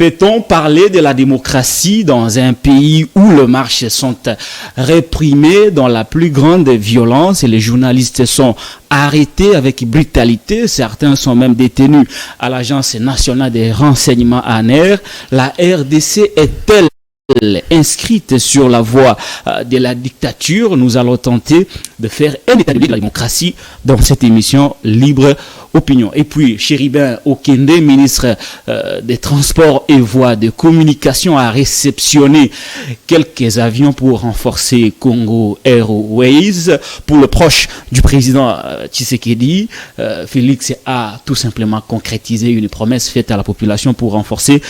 Peut-on parler de la démocratie dans un pays où les marches sont réprimées dans la plus grande violence et les journalistes sont arrêtés avec brutalité? Certains sont même détenus à l'Agence nationale des renseignements ANR. La RDC est-elle inscrite sur la voie de la dictature? Nous allons tenter de faire un état de lieu de la démocratie dans cette émission Libre Opinion. Et puis, Chéribin Okende, ministre des Transports et Voies de Communication, a réceptionné quelques avions pour renforcer Congo Airways. Pour le proche du président Tshisekedi, Félix a tout simplement concrétisé une promesse faite à la population pour renforcer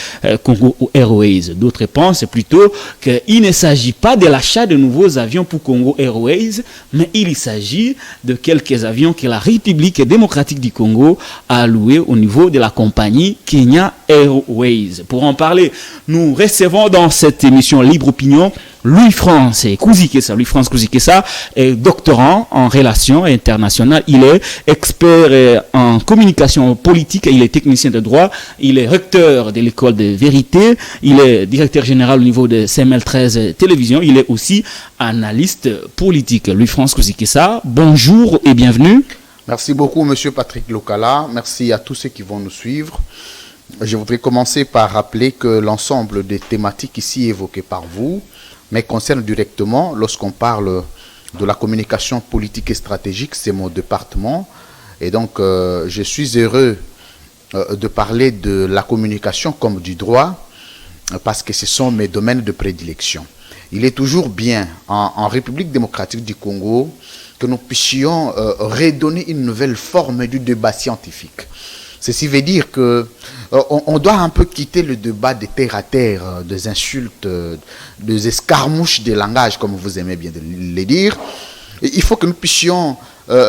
Congo Airways. D'autres pensent plutôt qu'il ne s'agit pas de l'achat de nouveaux avions pour Congo Airways, mais il s'agit de quelques avions que la République démocratique du Congo a alloué au niveau de la compagnie Kenya Airways. Pour en parler, nous recevons dans cette émission Libre Opinion Louis-France Kouzikessa. Louis-France Kouzikessa est doctorant en relations internationales. Il est expert en communication politique. Il est technicien de droit. Il est recteur de l'école de vérité. Il est directeur général au niveau de CML13 Télévision. Il est aussi analyste politique. Louis-France Kouzikessa, bonjour et bienvenue. Merci beaucoup, Monsieur Patrick Lokala. Merci à tous ceux qui vont nous suivre. Je voudrais commencer par rappeler que l'ensemble des thématiques ici évoquées par vous me concernent directement. Lorsqu'on parle de la communication politique et stratégique, c'est mon département. Et donc, je suis heureux de parler de la communication comme du droit, parce que ce sont mes domaines de prédilection. Il est toujours bien, en République démocratique du Congo, que nous puissions redonner une nouvelle forme du débat scientifique. Ceci veut dire que on doit un peu quitter le débat des terre à terre, des insultes, des escarmouches de langage, comme vous aimez bien le dire. Et il faut que nous puissions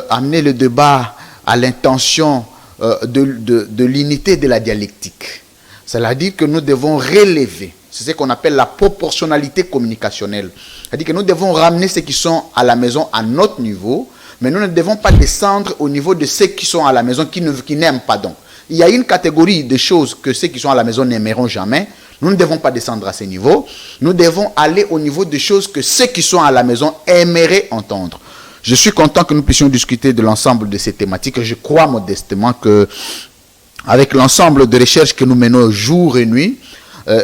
amener le débat à l'intention de l'unité de la dialectique. C'est-à-dire que nous devons relever. C'est ce qu'on appelle la proportionnalité communicationnelle. C'est-à-dire que nous devons ramener ceux qui sont à la maison à notre niveau, mais nous ne devons pas descendre au niveau de ceux qui sont à la maison, qui n'aiment pas donc. Il y a une catégorie de choses que ceux qui sont à la maison n'aimeront jamais. Nous ne devons pas descendre à ce niveau. Nous devons aller au niveau des choses que ceux qui sont à la maison aimeraient entendre. Je suis content que nous puissions discuter de l'ensemble de ces thématiques. Je crois modestement que, avec l'ensemble de recherches que nous menons jour et nuit,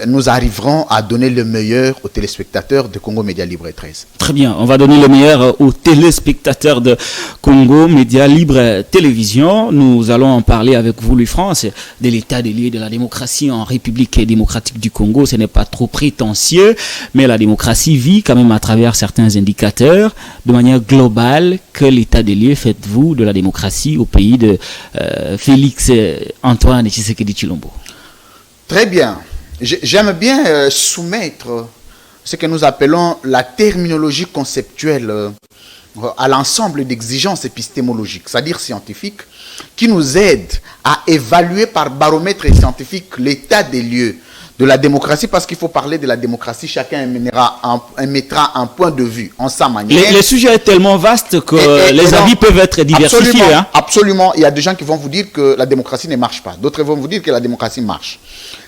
nous arriverons à donner le meilleur aux téléspectateurs de Congo Média Libre 13. Très bien, on va donner le meilleur aux téléspectateurs de Congo Média Libre Télévision. Nous allons en parler avec vous, Louis-France, de l'état des lieux de la démocratie en République démocratique du Congo. Ce n'est pas trop prétentieux, mais la démocratie vit quand même à travers certains indicateurs. De manière globale, quel état des lieux faites-vous de la démocratie au pays de Félix Antoine Tshisekedi Tshilombo? Très bien. J'aime bien soumettre ce que nous appelons la terminologie conceptuelle à l'ensemble d'exigences épistémologiques, c'est-à-dire scientifiques, qui nous aident à évaluer par baromètre scientifique l'état des lieux de la démocratie, parce qu'il faut parler de la démocratie, chacun mettra un point de vue en sa manière. Le sujet est tellement vaste que les avis peuvent être diversifiés. Absolument, absolument. Il y a des gens qui vont vous dire que la démocratie ne marche pas. D'autres vont vous dire que la démocratie marche.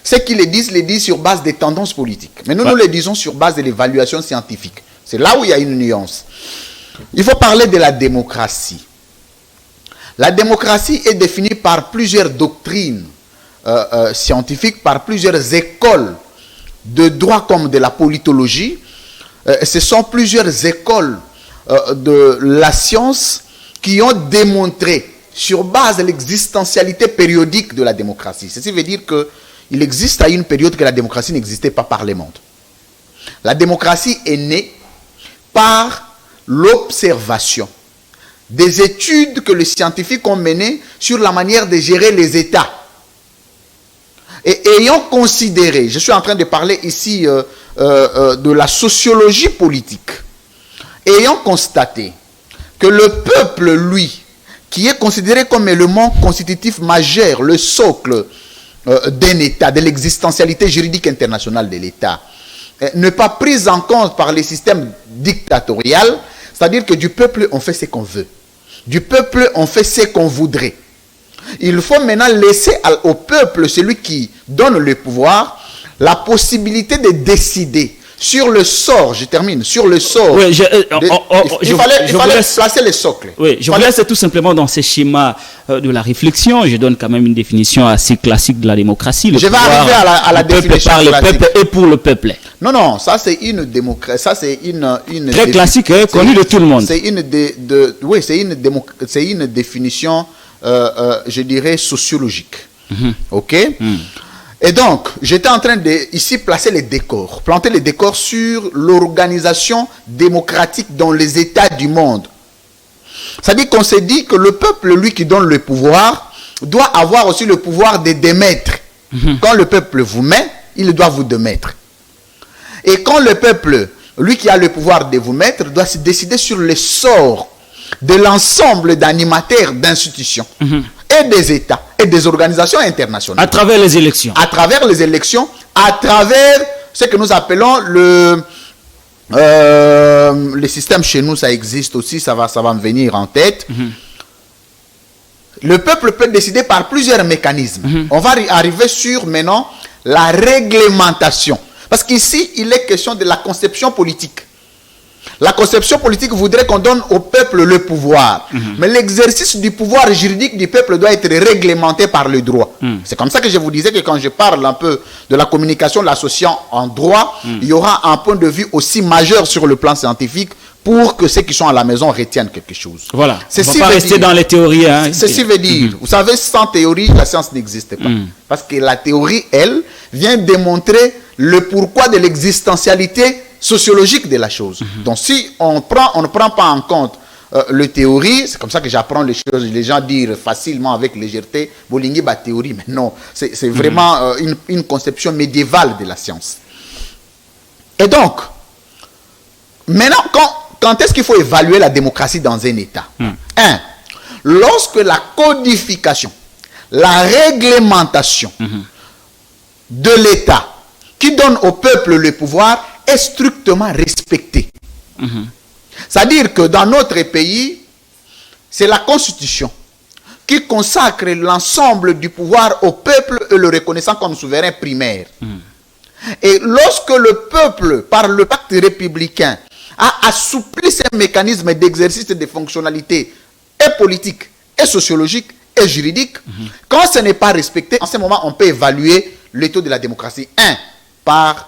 Ceux qui le disent sur base des tendances politiques. Mais nous, nous le disons sur base de l'évaluation scientifique. C'est là où il y a une nuance. Il faut parler de la démocratie. La démocratie est définie par plusieurs doctrines scientifiques, par plusieurs écoles de droit comme de la politologie. Ce sont plusieurs écoles de la science qui ont démontré sur base de l'existentialité périodique de la démocratie. Ceci veut dire qu'il existe à une période que la démocratie n'existait pas par le monde. La démocratie est née par l'observation des études que les scientifiques ont menées sur la manière de gérer les États. Et ayant considéré, je suis en train de parler ici de la sociologie politique, ayant constaté que le peuple, lui, qui est considéré comme élément constitutif majeur, le socle d'un État, de l'existentialité juridique internationale de l'État, n'est pas prise en compte par les systèmes dictatoriaux, c'est-à-dire que du peuple, on fait ce qu'on veut. Du peuple, on fait ce qu'on voudrait. Il faut maintenant laisser au peuple, celui qui donne le pouvoir, la possibilité de décider sur le sort, je termine, sur le sort. Oui, il fallait placer les socles. Oui, je vous laisse tout simplement dans ces schémas de la réflexion. Je donne quand même une définition assez classique de la démocratie. Je vais arriver à la définition par le peuple et pour le peuple. Non, ça c'est une démocratie, ça c'est une très classique, connue de tout le monde. C'est une définition, je dirais, sociologique. Ok. Et donc, j'étais en train de ici placer les décors, planter les décors sur l'organisation démocratique dans les États du monde. C'est-à-dire qu'on s'est dit que le peuple, lui qui donne le pouvoir, doit avoir aussi le pouvoir de démettre. Quand le peuple vous met, il doit vous démettre. Et quand le peuple, lui qui a le pouvoir de vous mettre, doit se décider sur le sort de l'ensemble d'animateurs d'institutions et des États et des organisations internationales. À travers les élections. À travers les élections, à travers ce que nous appelons le système chez nous, ça existe aussi, ça va me venir en tête. Le peuple peut décider par plusieurs mécanismes. On va arriver sur maintenant la réglementation. Parce qu'ici, il est question de la conception politique. La conception politique voudrait qu'on donne au peuple le pouvoir. Mais l'exercice du pouvoir juridique du peuple doit être réglementé par le droit. C'est comme ça que je vous disais que quand je parle un peu de la communication, l'associant en droit, il y aura un point de vue aussi majeur sur le plan scientifique pour que ceux qui sont à la maison retiennent quelque chose. Voilà. On ne va pas rester dans les théories. Ceci veut dire, vous savez, sans théorie, la science n'existe pas. Parce que la théorie, elle, vient démontrer le pourquoi de l'existentialité sociologique de la chose. Donc si on ne prend pas en compte le théorie, c'est comme ça que j'apprends les choses, les gens disent facilement avec légèreté, Bolingi ba théorie, mais non, c'est vraiment une conception médiévale de la science. Et donc, maintenant, quand est-ce qu'il faut évaluer la démocratie dans un État? Lorsque la codification, la réglementation de l'État qui donne au peuple le pouvoir est strictement respectée. C'est-à-dire que dans notre pays, c'est la Constitution qui consacre l'ensemble du pouvoir au peuple et le reconnaissant comme souverain primaire. Et lorsque le peuple, par le pacte républicain, a assoupli ces mécanismes d'exercice des fonctionnalités et politiques, et sociologiques, et juridiques, quand ce n'est pas respecté, en ce moment, on peut évaluer le taux de la démocratie. Par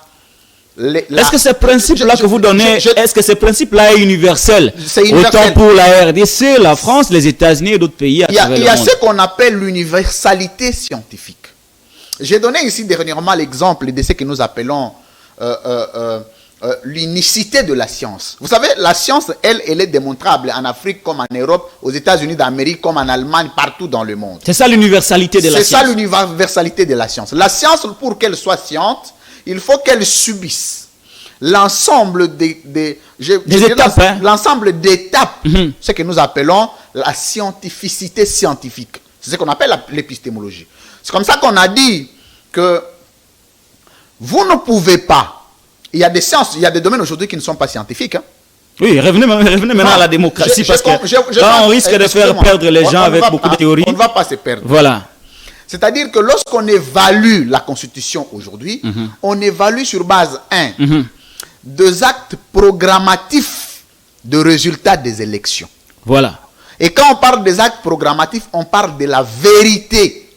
est-ce que ce principe-là que vous donnez, est-ce que ce principe-là est universel? C'est universel. Autant pour la RDC, la France, les États-Unis et d'autres pays à travers le monde. Il y a ce qu'on appelle l'universalité scientifique. J'ai donné ici dernièrement l'exemple de ce que nous appelons l'unicité de la science. Vous savez, la science, elle est démontrable en Afrique comme en Europe, aux États-Unis d'Amérique comme en Allemagne, partout dans le monde. C'est ça l'universalité de la science. C'est ça l'universalité de la science. La science, pour qu'elle soit sciente, il faut qu'elle subisse l'ensemble des étapes. L'ensemble d'étapes, ce que nous appelons la scientificité scientifique. C'est ce qu'on appelle l'épistémologie. C'est comme ça qu'on a dit que vous ne pouvez pas. Il y a des sciences, il y a des domaines aujourd'hui qui ne sont pas scientifiques. Oui, revenez maintenant à la démocratie parce que là, on risque de faire perdre les gens avec beaucoup de théories. On ne va pas se perdre. Voilà. C'est-à-dire que lorsqu'on évalue la Constitution aujourd'hui, on évalue sur base, des actes programmatifs de résultats des élections. Voilà. Et quand on parle des actes programmatifs, on parle de la vérité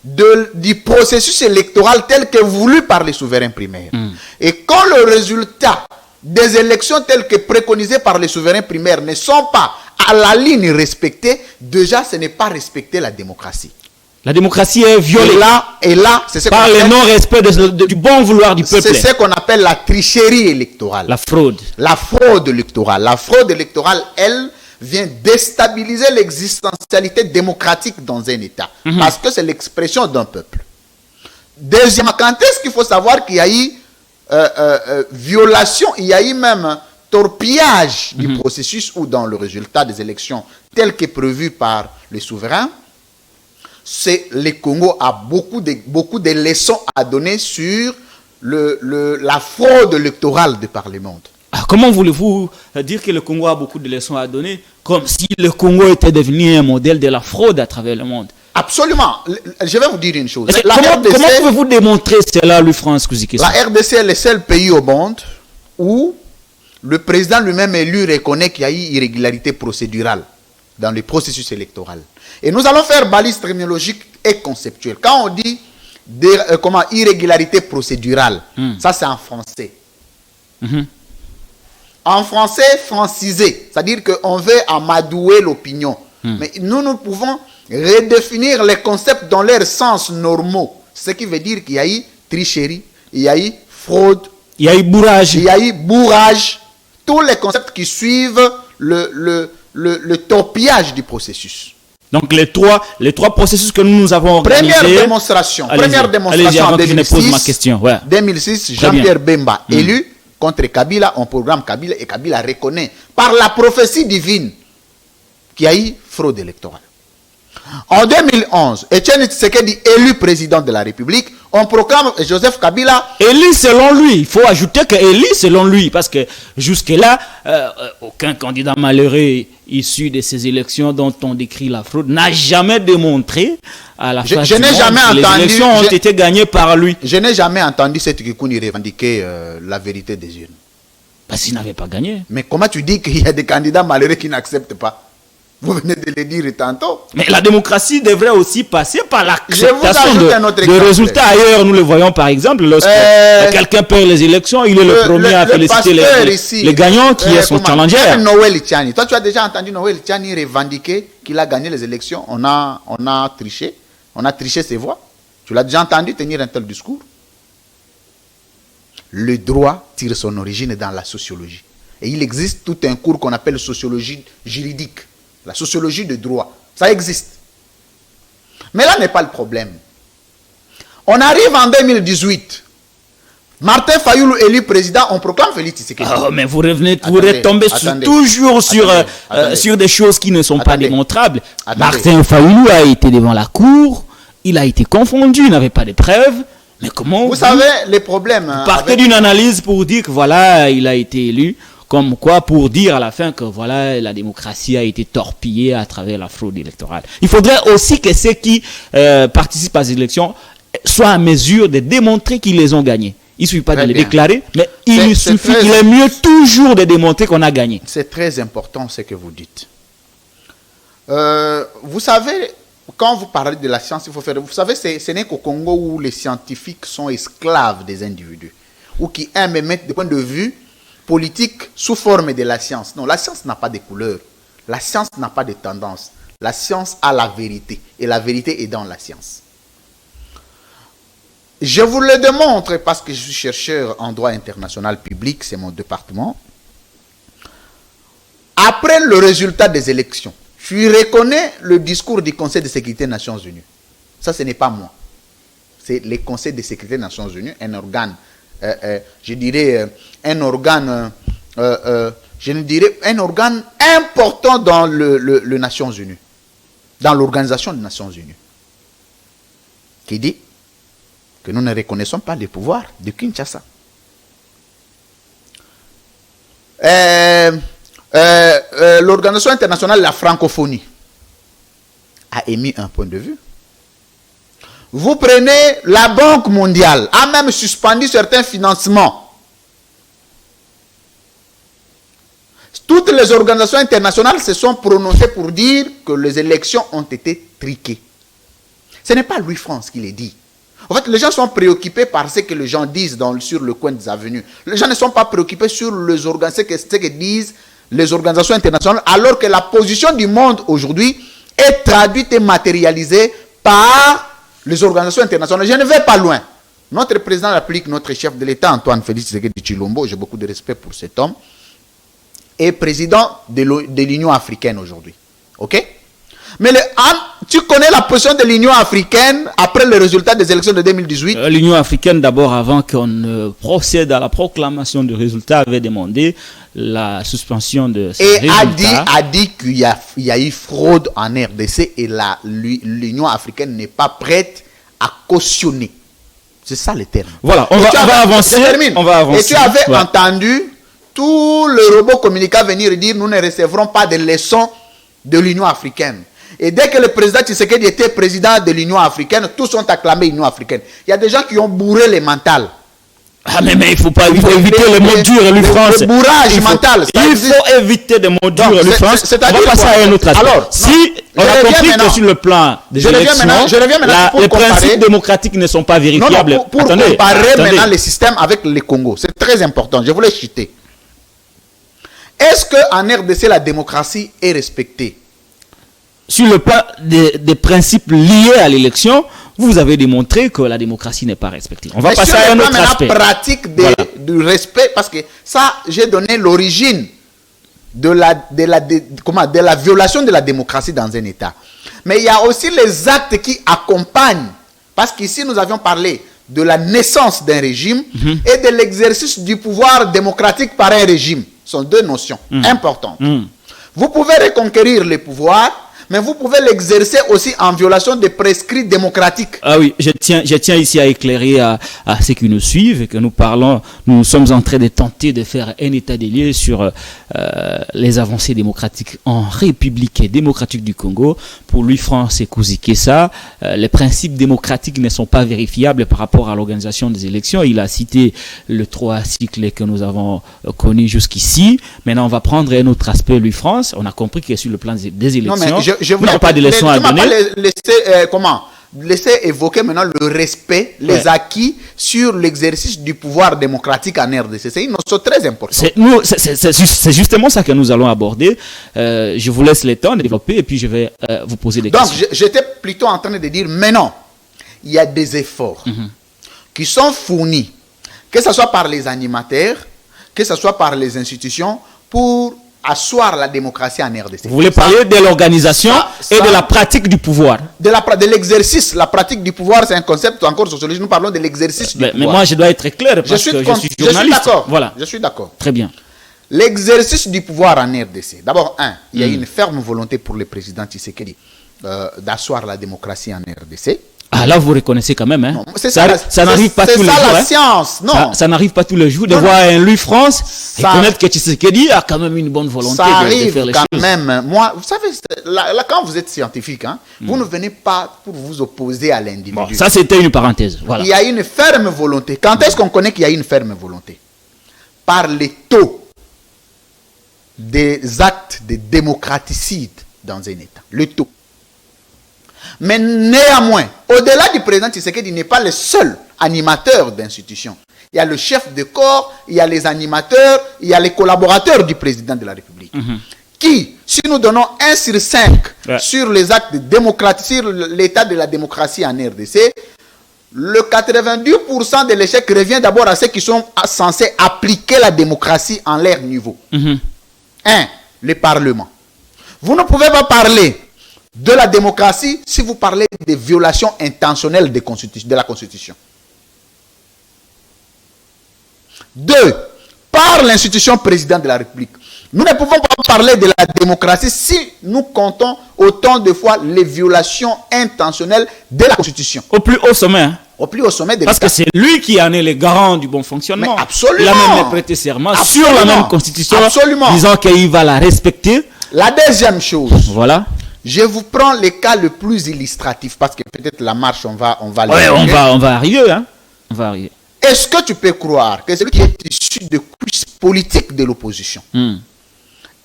du processus électoral tel que voulu par les souverains primaires. Et quand le résultat des élections telles que préconisées par les souverains primaires ne sont pas à la ligne respectée, déjà ce n'est pas respecter la démocratie. La démocratie est violée c'est ce par le non-respect du bon vouloir du peuple. C'est ce qu'on appelle la tricherie électorale. La fraude. La fraude électorale. La fraude électorale, elle, vient déstabiliser l'existentialité démocratique dans un État. Parce que c'est l'expression d'un peuple. Deuxièmement, quand est-ce qu'il faut savoir qu'il y a eu violation, il y a eu même torpillage du processus ou dans le résultat des élections tel que prévu par les souverains? C'est le Congo a beaucoup de leçons à donner sur la fraude électorale de par le monde. Comment voulez-vous dire que le Congo a beaucoup de leçons à donner, comme si le Congo était devenu un modèle de la fraude à travers le monde? Absolument. Je vais vous dire une chose. Comment pouvez-vous démontrer cela, Louis-France Kouziki? La RDC est le seul pays au monde où le président lui-même élu reconnaît qu'il y a eu irrégularité procédurale dans le processus électoral. Et nous allons faire balise terminologique et conceptuelle. Quand on dit irrégularité procédurale, ça c'est en français. En français francisé, c'est-à-dire qu'on veut amadouer l'opinion. Mais nous pouvons redéfinir les concepts dans leur sens normaux. Ce qui veut dire qu'il y a eu tricherie, il y a eu fraude, il y a eu bourrage. Il y a eu bourrage. Tous les concepts qui suivent le torpillage du processus. Donc les trois processus que nous avons organisés. Première démonstration en 2006. Je pose ma question. Ouais. 2006, Jean-Pierre Bemba élu contre Kabila, on programme Kabila et Kabila reconnaît par la prophétie divine qu'il y a eu fraude électorale. En 2011, Etienne Tshisekedi élu président de la République, on proclame Joseph Kabila élu selon lui. Il faut ajouter que élu selon lui, parce que jusque-là, aucun candidat malheureux issu de ces élections dont on décrit la fraude n'a jamais démontré à la fin je n'ai jamais entendu, les élections ont été gagnées par lui. Je n'ai jamais entendu cette Kikouni revendiquer la vérité des urnes. Parce qu'il n'avait pas gagné. Mais comment tu dis qu'il y a des candidats malheureux qui n'acceptent pas? Vous venez de le dire tantôt. Mais la démocratie devrait aussi passer par l'acceptation de résultats ailleurs. Nous le voyons par exemple, lorsque quelqu'un perd les élections, il est le premier à féliciter les gagnants qui est son challenger. Noël Tchani. Toi, tu as déjà entendu Noël Tchani revendiquer qu'il a gagné les élections. On a triché. On a triché ses voix. Tu l'as déjà entendu tenir un tel discours? Le droit tire son origine dans la sociologie. Et il existe tout un cours qu'on appelle sociologie juridique. La sociologie de droit, ça existe. Mais là n'est pas le problème. On arrive en 2018. Martin Fayoulou élu président, on proclame Félix Tshisekedi. Oh, mais vous retombez toujours sur des choses qui ne sont pas démontrables. Martin Fayoulou a été devant la cour, il a été confondu, il n'avait pas de preuves. Mais comment vous savez les problèmes. Vous partez d'une analyse pour dire que voilà, il a été élu. Comme quoi, pour dire à la fin que voilà, la démocratie a été torpillée à travers la fraude électorale. Il faudrait aussi que ceux qui participent à ces élections soient à mesure de démontrer qu'ils les ont gagnés. Il ne suffit pas de les déclarer, mais il est mieux toujours de démontrer qu'on a gagné. C'est très important ce que vous dites. Vous savez, quand vous parlez de la science, il faut faire... Vous savez, ce n'est qu'au Congo où les scientifiques sont esclaves des individus, ou qui aiment mettre des points de vue politique sous forme de la science. Non, la science n'a pas de couleur. La science n'a pas de tendance. La science a la vérité. Et la vérité est dans la science. Je vous le démontre parce que je suis chercheur en droit international public, c'est mon département. Après le résultat des élections, je reconnais le discours du Conseil de sécurité des Nations Unies. Ça, ce n'est pas moi. C'est le Conseil de sécurité des Nations Unies, un organe je dirais un organe important dans les Nations Unies, dans l'Organisation des Nations Unies, qui dit que nous ne reconnaissons pas les pouvoirs de Kinshasa. L'Organisation internationale de la francophonie a émis un point de vue. Vous prenez la Banque mondiale, a même suspendu certains financements. Toutes les organisations internationales se sont prononcées pour dire que les élections ont été truquées. Ce n'est pas Louis-France qui le dit. En fait, les gens sont préoccupés par ce que les gens disent sur le coin des avenues. Les gens ne sont pas préoccupés sur ce que disent les organisations internationales, alors que la position du monde aujourd'hui est traduite et matérialisée par les organisations internationales. Je ne vais pas loin. Notre président de la République, notre chef de l'État, Antoine Félix Tshisekedi Tshilombo, j'ai beaucoup de respect pour cet homme, est président de l'Union africaine aujourd'hui. Ok? Mais tu connais la position de l'Union africaine après le résultat des élections de 2018? L'Union africaine, d'abord, avant qu'on procède à la proclamation du résultat, avait demandé la suspension de ces résultats. A dit qu'il y a eu fraude en RDC et l'Union africaine n'est pas prête à cautionner. C'est ça le terme. Voilà, on va avancer. Et tu avais entendu tous les robots communicants venir dire nous ne recevrons pas de leçons de l'Union africaine. Et dès que le président Tshisekedi était président de l'Union africaine, tous ont acclamé l'Union africaine. Il y a des gens qui ont bourré les mentales. Ah mais il faut pas éviter les mots durs, lui France. Le bourrage mental. Il faut éviter des mots durs, lui France. On va passer à un autre aspect. Alors, si on a compris que sur le plan des élections, les principes démocratiques ne sont pas vérifiables. Pour comparer maintenant les systèmes avec le Congo, c'est très important. Je voulais citer. Est-ce qu'en RDC, la démocratie est respectée? Sur le plan des principes liés à l'élection, vous avez démontré que la démocratie n'est pas respectée. On va passer à un autre aspect. Pratique du respect, parce que ça, j'ai donné l'origine de la violation de la démocratie dans un État. Mais il y a aussi les actes qui accompagnent. Parce qu'ici, nous avions parlé de la naissance d'un régime et de l'exercice du pouvoir démocratique par un régime. Ce sont deux notions importantes. Vous pouvez reconquérir le pouvoir, mais vous pouvez l'exercer aussi en violation des prescrits démocratiques. Ah oui, je tiens ici à éclairer à ceux qui nous suivent et que nous sommes en train de tenter de faire un état des lieux sur les avancées démocratiques en République démocratique du Congo. Pour lui, France et Kouzi Kessa, les principes démocratiques ne sont pas vérifiables par rapport à l'organisation des élections. Il a cité le 3 cycles que nous avons connus jusqu'ici. Maintenant, on va prendre un autre aspect, lui, France. On a compris que sur le plan des élections... Non, mais je voulais pas de leçons à donner. Laisser évoquer maintenant le respect, les acquis sur l'exercice du pouvoir démocratique en RDC. C'est une notion très importante. C'est justement ça que nous allons aborder. Je vous laisse le temps de développer et puis je vais vous poser des questions. Donc, j'étais plutôt en train de dire, mais non, il y a des efforts qui sont fournis, que ce soit par les animateurs, que ce soit par les institutions, pour asseoir la démocratie en RDC. Vous voulez parler de l'organisation et de la pratique du pouvoir. De l'exercice. La pratique du pouvoir, c'est un concept encore sociologique. Nous parlons de l'exercice du pouvoir. Mais moi, je dois être clair parce que je suis journaliste. Je suis d'accord. Voilà. Je suis d'accord. Très bien. L'exercice du pouvoir en RDC. D'abord, il y a une ferme volonté pour le président Tshisekedi d'asseoir la démocratie en RDC. Ah là, vous reconnaissez quand même, hein? Non, ça n'arrive pas tous les jours. C'est ça la science, non? Ça n'arrive pas tous les jours de voir un lui France et connaître que Tshisekedi a quand même une bonne volonté de faire les choses. Ça arrive quand même. Moi, vous savez, là, quand vous êtes scientifique, vous ne venez pas pour vous opposer à l'individu. Bon, ça, c'était une parenthèse. Voilà. Il y a une ferme volonté. Quand est-ce qu'on connaît qu'il y a une ferme volonté? Par les taux des actes de démocraticide dans un État. Le taux. Mais néanmoins, au-delà du président Tshisekedi, il n'est pas le seul animateur d'institutions. Il y a le chef de corps, il y a les animateurs, il y a les collaborateurs du président de la République. Qui, si nous donnons 1 sur 5 sur les actes de démocratie, sur l'état de la démocratie en RDC, le 92% de l'échec revient d'abord à ceux qui sont censés appliquer la démocratie en leur niveau. 1. Le Parlement. Vous ne pouvez pas parler de la démocratie si vous parlez des violations intentionnelles de la Constitution. 2. Par l'institution président de la République. Nous ne pouvons pas parler de la démocratie si nous comptons autant de fois les violations intentionnelles de la Constitution. Au plus haut sommet. Hein? Au plus haut sommet de l'État. Parce que c'est lui qui en est le garant du bon fonctionnement. Mais absolument. Il a même prêté serment sur la même Constitution, disant qu'il va la respecter. La deuxième chose. Voilà. Je vous prends le cas le plus illustratif parce que peut-être la marche, on va on va arriver. Hein? On va arriver. Est-ce que tu peux croire que celui qui est issu de couches politiques de l'opposition,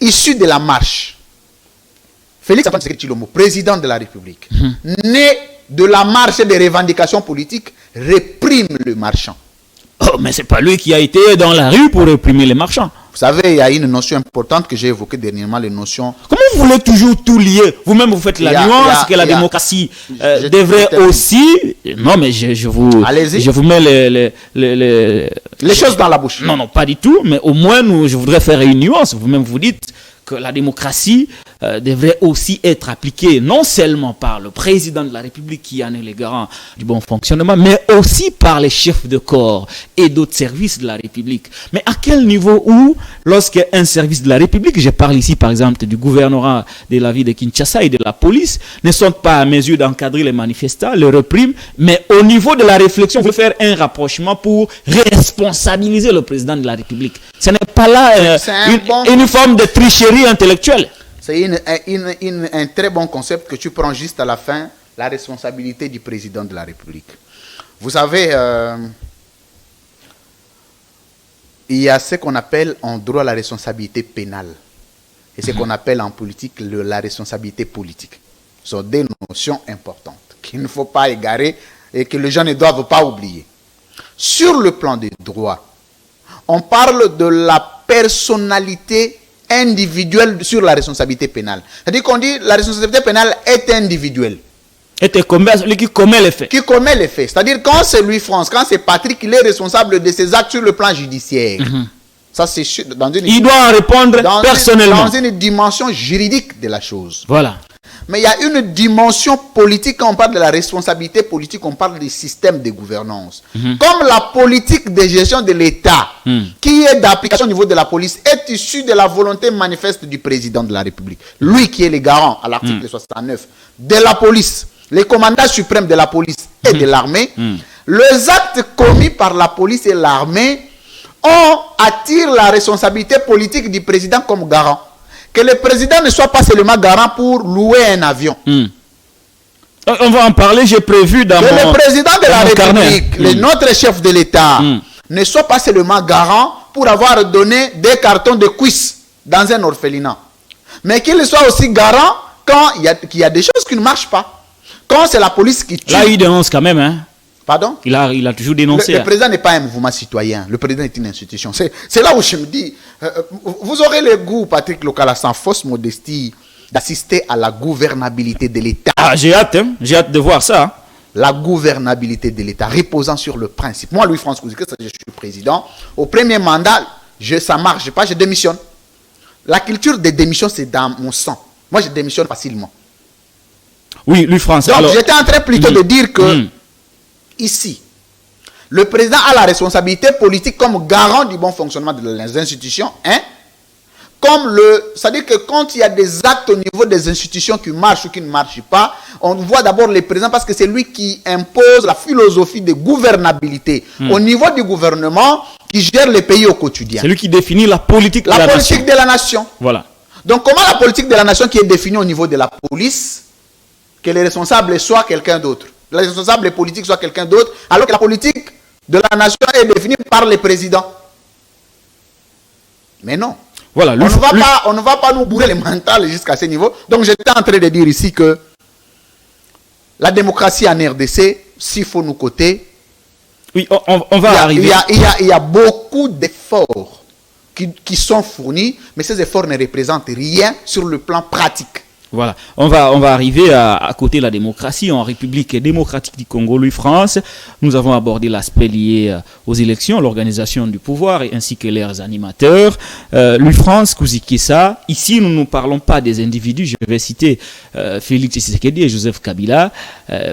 issu de la marche, Félix Antoine Tshisekedi Tshilombo, président de la République, né de la marche des revendications politiques, réprime le marchand? Oh, mais c'est pas lui qui a été dans la rue pour réprimer les marchands. Vous savez, il y a une notion importante que j'ai évoquée dernièrement, les notions... Comment vous voulez toujours tout lier? Vous-même, vous faites la nuance que la démocratie devrait aussi... Non, mais je vous mets les choses dans la bouche. Non, pas du tout, mais au moins, je voudrais faire une nuance. Vous-même, vous dites que la démocratie devrait aussi être appliquée non seulement par le président de la République qui en est le garant du bon fonctionnement, mais aussi par les chefs de corps et d'autres services de la République. Mais à quel niveau où, lorsqu'un service de la République, je parle ici par exemple du gouvernorat de la ville de Kinshasa et de la police, ne sont pas à mesure d'encadrer les manifestants, les répriment, mais au niveau de la réflexion, vous faire un rapprochement pour responsabiliser le président de la République. Ce n'est pas là une forme de tricherie intellectuelle. C'est un très bon concept que tu prends juste à la fin, la responsabilité du président de la République. Vous savez, il y a ce qu'on appelle en droit la responsabilité pénale et ce qu'on appelle en politique la responsabilité politique. Ce sont des notions importantes qu'il ne faut pas égarer et que les gens ne doivent pas oublier. Sur le plan des droits, on parle de la personnalité individuelle sur la responsabilité pénale. C'est-à-dire qu'on dit la responsabilité pénale est individuelle. Et celui qui commet les faits. Qui commet les faits. C'est-à-dire quand c'est Louis-France, quand c'est Patrick, il est responsable de ses actes sur le plan judiciaire. Ça, c'est dans une, il doit en répondre personnellement. Dans une dimension juridique de la chose. Voilà. Mais il y a une dimension politique. Quand on parle de la responsabilité politique, on parle du système de gouvernance. Comme la politique de gestion de l'État, qui est d'application au niveau de la police, est issue de la volonté manifeste du président de la République. Lui qui est le garant, à l'article 69, de la police, les commandants suprêmes de la police et de l'armée, les actes commis par la police et l'armée attirent la responsabilité politique du président comme garant. Que le président ne soit pas seulement garant pour louer un avion. On va en parler, j'ai prévu dans le président de la République, notre chef de l'État, ne soit pas seulement garant pour avoir donné des cartons de cuisse dans un orphelinat. Mais qu'il soit aussi garant quand il y a des choses qui ne marchent pas. Quand c'est la police qui tue. Là, il dénonce quand même, hein. Pardon? Il a toujours dénoncé. Le président n'est pas un mouvement citoyen. Le président est une institution. C'est là où je me dis, vous aurez le goût, Patrick Lokala, sans fausse modestie, d'assister à la gouvernabilité de l'État. Ah, j'ai hâte de voir ça. Hein. La gouvernabilité de l'État, reposant sur le principe. Moi, Louis-France Kouzike, je suis président. Au premier mandat, ça ne marche pas, je démissionne. La culture des démissions, c'est dans mon sang. Moi, je démissionne facilement. Oui, Louis-France. Donc, j'étais en train plutôt de dire que ici, le président a la responsabilité politique comme garant du bon fonctionnement des institutions. C'est-à-dire que quand il y a des actes au niveau des institutions qui marchent ou qui ne marchent pas, on voit d'abord le président parce que c'est lui qui impose la philosophie de gouvernabilité au niveau du gouvernement qui gère le pays au quotidien. C'est lui qui définit la politique de la nation. La politique de la nation. Voilà. Donc comment la politique de la nation qui est définie au niveau de la police, que les responsables soient quelqu'un d'autre, les responsables politiques soient quelqu'un d'autre, alors que la politique de la nation est définie par le président. Mais non. Voilà, on ne va pas nous bourrer les mentales jusqu'à ce niveau. Donc j'étais en train de dire ici que la démocratie en RDC, s'il faut nous coter, oui, on va arriver. Il y a beaucoup d'efforts qui sont fournis, mais ces efforts ne représentent rien sur le plan pratique. Voilà, on va arriver à côté de la démocratie. En République démocratique du Congo, Louis-France, nous avons abordé l'aspect lié aux élections, l'organisation du pouvoir ainsi que leurs animateurs. Louis-France, Kouzikissa, ici nous ne parlons pas des individus. Je vais citer Félix Tshisekedi et Joseph Kabila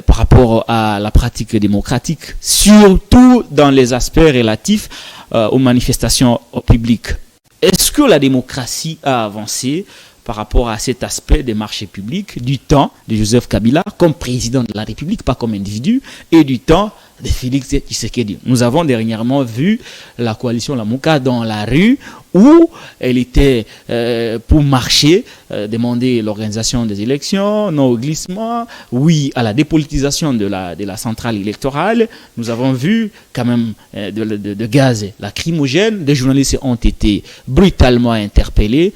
par rapport à la pratique démocratique, surtout dans les aspects relatifs aux manifestations publiques. Est-ce que la démocratie a avancé par rapport à cet aspect des marchés publics du temps de Joseph Kabila comme président de la République, pas comme individu, et du temps de Félix Tshisekedi? Nous avons dernièrement vu la coalition Lamuka dans la rue où elle était pour marcher, demander l'organisation des élections, non au glissement, oui à la dépolitisation de la centrale électorale. Nous avons vu quand même de gaz lacrymogène, des journalistes ont été brutalement interpellés.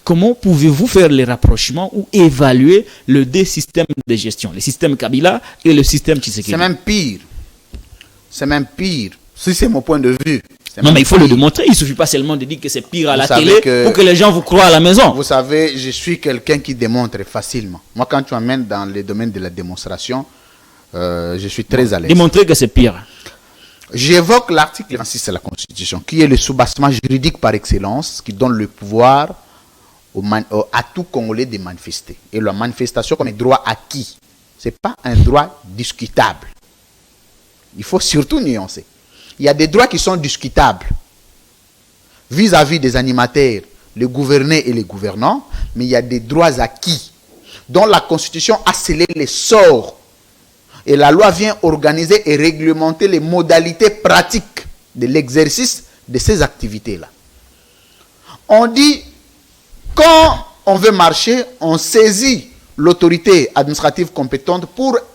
Comment pouvez-vous faire les rapprochements ou évaluer les deux systèmes de gestion, le système Kabila et le système Tshisekedi? C'est même pire. C'est même pire. Si c'est mon point de vue. Non, mais il faut le démontrer. Il ne suffit pas seulement de dire que c'est pire à la télé pour que les gens vous croient à la maison. Vous savez, je suis quelqu'un qui démontre facilement. Moi, quand tu m'amènes dans le domaine de la démonstration, je suis très à l'aise. Démontrer que c'est pire. J'évoque l'article 26 de la Constitution, qui est le soubassement juridique par excellence, qui donne le pouvoir à tout Congolais de manifester. Et la manifestation comme un droit acquis. Ce n'est pas un droit discutable. Il faut surtout nuancer. Il y a des droits qui sont discutables vis-à-vis des animateurs, les gouvernés et les gouvernants, mais il y a des droits acquis dont la Constitution a scellé les sorts. Et la loi vient organiser et réglementer les modalités pratiques de l'exercice de ces activités-là. On dit, quand on veut marcher, on saisit l'autorité administrative compétente